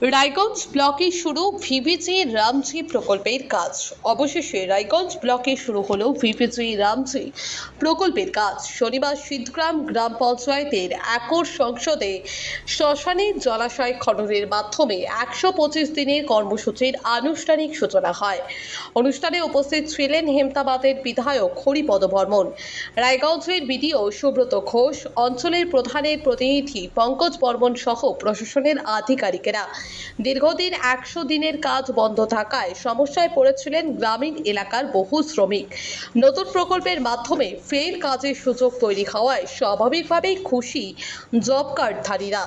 রায়গঞ্জ ব্লকে শুরু ভিভিজি রামজি প্রকল্পের কাজ। অবশেষে রায়গঞ্জ ব্লকে শুরু হলো ভিভিজি রামজি প্রকল্পের কাজ। শনিবার সিদ্ধগ্রাম গ্রাম পঞ্চায়েতের একর সংসদে শ্মশানের জলাশয় খননের মাধ্যমে 125 দিনের কর্মসূচির আনুষ্ঠানিক সূচনা হয়। অনুষ্ঠানে উপস্থিত ছিলেন হেমতাবাদের বিধায়ক হরিপদ বর্মন, রায়গঞ্জের বিডিও সুব্রত ঘোষ, অঞ্চলের প্রধানের প্রতিনিধি পঙ্কজ বর্মন সহ প্রশাসনের আধিকারিকেরা। দীর্ঘদিন 100 দিনের কাজ বন্ধ থাকায় সমস্যায় পড়েছিলেন গ্রামীণ এলাকার বহু শ্রমিক। নতুন প্রকল্পের মাধ্যমে ফের কাজের সুযোগ তৈরি হওয়ায় স্বাভাবিকভাবেই খুশি জব কার্ডধারীরা।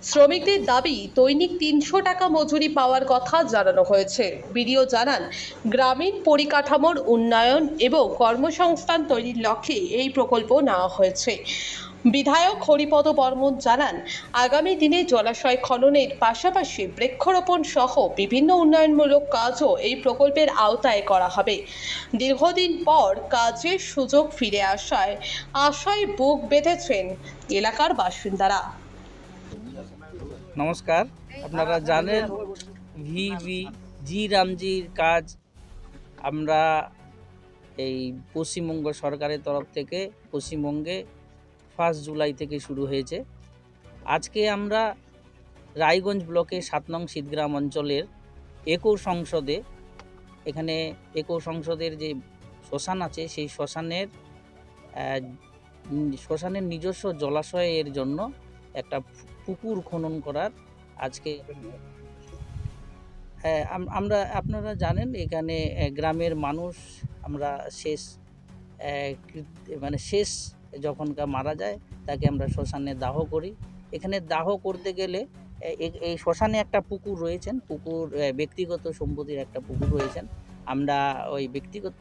শ্রমিকদের দাবি দৈনিক 300 টাকা মজুরি পাওয়ার কথা জানানো হয়েছে। বিডিও জানান, গ্রামীণ পরিকাঠামোর উন্নয়ন এবং কর্মসংস্থান তৈরির লক্ষ্যে এই প্রকল্প নেওয়া হয়েছে। বিধায়ক হরিপদ বর্মন জানান, আগামী দিনে জলাশয় খননের পাশাপাশি বৃক্ষরোপণ সহ বিভিন্ন উন্নয়নমূলক কাজও এই প্রকল্পের আওতায় করা হবে। দীর্ঘদিন পর কাজের সুযোগ ফিরে আসায় আশায় বুক বেঁধেছেন এলাকার বাসিন্দারা। নমস্কার, আপনারা জানেন ভিভিজি রামজির কাজ আমরা এই পশ্চিমবঙ্গ সরকারের তরফ থেকে পশ্চিমবঙ্গে 1 জুলাই থেকে শুরু হয়েছে। আজকে আমরা রায়গঞ্জ ব্লকের 7 নং সিদ্ধগ্রাম অঞ্চলের একর সংসদে, এখানে একর সংসদের যে শ্মশান আছে সেই শ্মশানের নিজস্ব জলাশয়ের জন্য একটা পুকুর খনন করার আজকে আপনারা জানেন এখানে গ্রামের মানুষ আমরা শেষ যখনকার মারা যায় তাকে আমরা শ্মশানে দাহ করি। এখানে দাহ করতে গেলে এই শ্মশানে একটা পুকুর রয়েছেন, ব্যক্তিগত সম্পত্তির একটা পুকুর রয়েছেন। আমরা ওই ব্যক্তিগত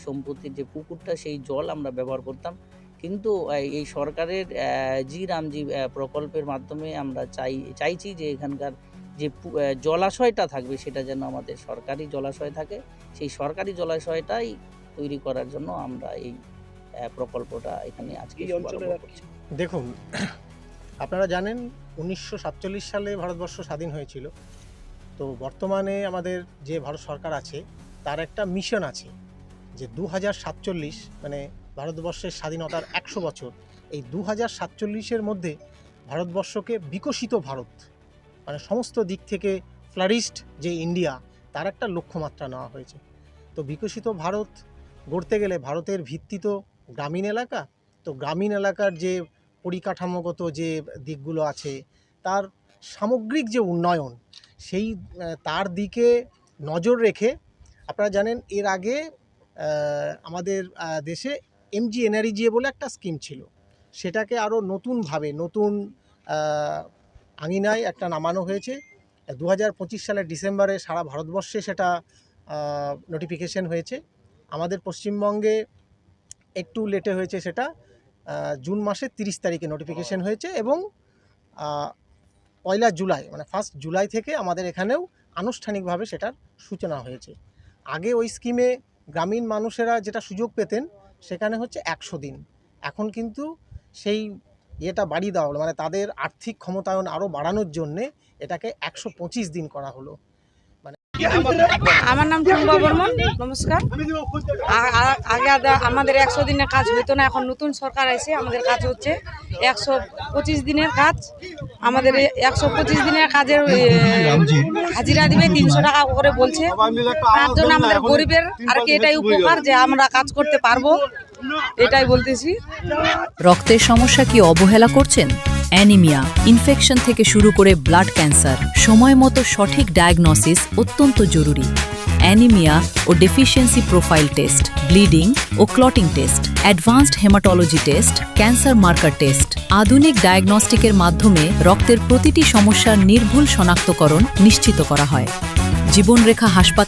সম্পত্তির যে পুকুরটা সেই জল আমরা ব্যবহার করতাম, কিন্তু এই সরকারের জি রামজি প্রকল্পের মাধ্যমে আমরা চাইছি যে এখানকার যে জলাশয়টা থাকবে সেটা যেন আমাদের সরকারি জলাশয় থাকে। সেই সরকারি জলাশয়টাই তৈরি করার জন্য আমরা এই প্রকল্পটা এখানে আজকে শুরু করছি। দেখুন, আপনারা জানেন 1947 সালে ভারতবর্ষ স্বাধীন হয়েছিল। তো বর্তমানে আমাদের যে ভারত সরকার আছে তার একটা মিশন আছে যে 2047 মানে ভারতবর্ষের স্বাধীনতার 100 বছর, এই 2047-এর মধ্যে ভারতবর্ষকে বিকশিত ভারত মানে সমস্ত দিক থেকে ফ্লারিশড যে ইন্ডিয়া, তার একটা লক্ষ্যমাত্রা নেওয়া হয়েছে। তো বিকশিত ভারত গড়তে গেলে ভারতের ভিত্তি তো গ্রামীণ এলাকা। তো গ্রামীণ এলাকার যে পরিকাঠামোগত যে দিকগুলো আছে, তার সামগ্রিক যে উন্নয়ন, সেই তার দিকে নজর রেখে আপনারা জানেন এর আগে আমাদের দেশে MGNREGA বলে একটা স্কিম ছিল, সেটাকে আরও নতুনভাবে নতুন আঙিনায় একটা নামানো হয়েছে। 2025 সালের ডিসেম্বরে সারা ভারতবর্ষে সেটা নোটিফিকেশন হয়েছে। আমাদের পশ্চিমবঙ্গে একটু লেটে হয়েছে, সেটা জুন মাসের 30 তারিখে নোটিফিকেশন হয়েছে এবং 1 জুলাই মানে 1 জুলাই থেকে আমাদের এখানেও আনুষ্ঠানিকভাবে সেটার সূচনা হয়েছে। আগে ওই স্কিমে গ্রামীণ মানুষেরা যেটা সুযোগ পেতেন সেখানে হচ্ছে 100 দিন, এখন কিন্তু সেই এটা বাড়িয়ে দেওয়া হলো, মানে তাদের আর্থিক ক্ষমতায়ন আরও বাড়ানোর জন্যে এটাকে 125 দিন করা হলো। আমার নাম টুম্বা বর্মন। নমস্কার। আগে আমাদের 100 দিনের কাজ হতো না, এখন নতুন সরকার এসে আমাদের কাজ হচ্ছে 125 দিনের কাজ। আমাদের 125 দিনের কাজের হাজিরা দিবে 300 টাকা করে বলছে। তার জন্য আমাদের গরিবের আর কি এটাই উপকার যে আমরা কাজ করতে পারবো, এটাই বলতেছি। রক্তের সমস্যা কি অবহেলা করছেন? অ্যানিমিয়া, ইনফেকশন থেকে শুরু করে ব্লাড ক্যান্সার, সময় মতো সঠিক ডায়াগনোসিস অত্যন্ত জরুরি। অ্যানিমিয়া ও ডেফিসিয়েন্সি প্রোফাইল টেস্ট, ব্লিডিং ও clotting test, advanced haematology test, cancer marker test, আধুনিক ডায়াগনস্টিকের মাধ্যমে রক্তের প্রতিটি সমস্যার নির্ভুল শনাক্তকরণ নিশ্চিত করা হয়। জীবনরেখা হাসপাতাল